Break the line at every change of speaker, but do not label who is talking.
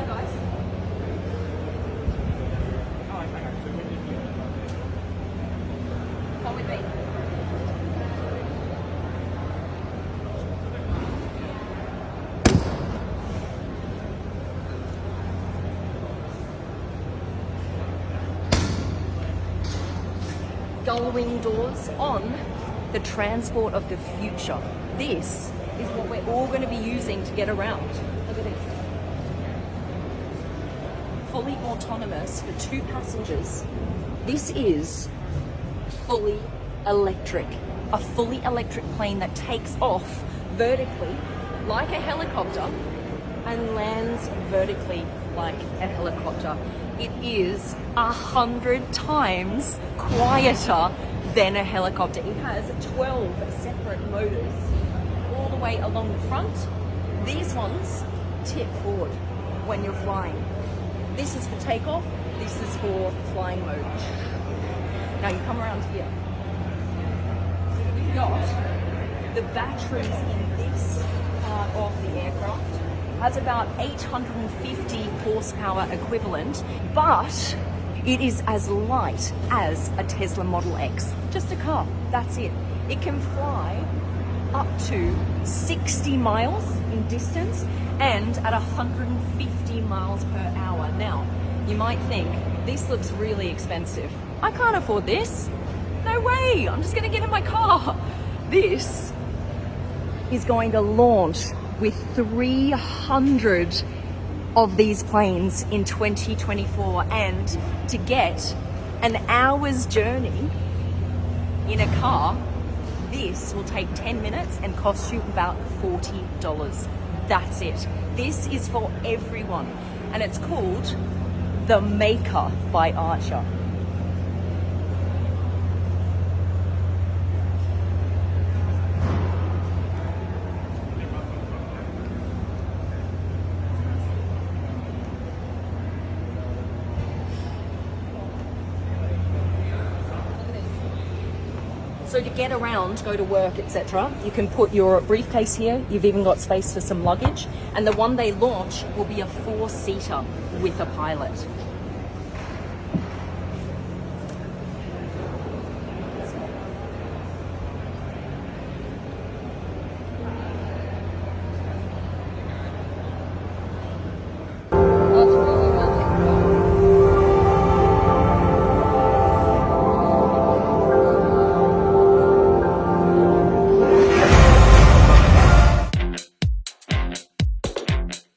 on, guys. Come with me. Gull-wing doors on the transport of the future. This is what we're all going to be using to get around. Look at this. Fully autonomous for 2 passengers. This is fully electric. A fully electric plane that takes off vertically like a helicopter and lands vertically like a helicopter. It is 100 times quieter than a helicopter. It has 12 separate motors all the way along the front. These ones tip forward when you're flying. This is for takeoff, this is for flying mode. Now you come around here. We've got the batteries in this part of the aircraft. Has about 850 horsepower equivalent, but it is as light as a Tesla Model X. Just a car, that's it. It can fly up to 60 miles in distance and at 150 miles per hour. Now, you might think, this looks really expensive. I can't afford this. No way, I'm just gonna get in my car. This is going to launch with 300 of these planes in 2024, and to get an hour's journey in a car, this will take 10 minutes and cost you about $40. That's it. This is for everyone, and it's called the Maker by Archer. So to get around, go to work, etc., you can put your briefcase here. You've even got space for some luggage. And the one they launch will be a 4-seater with a pilot.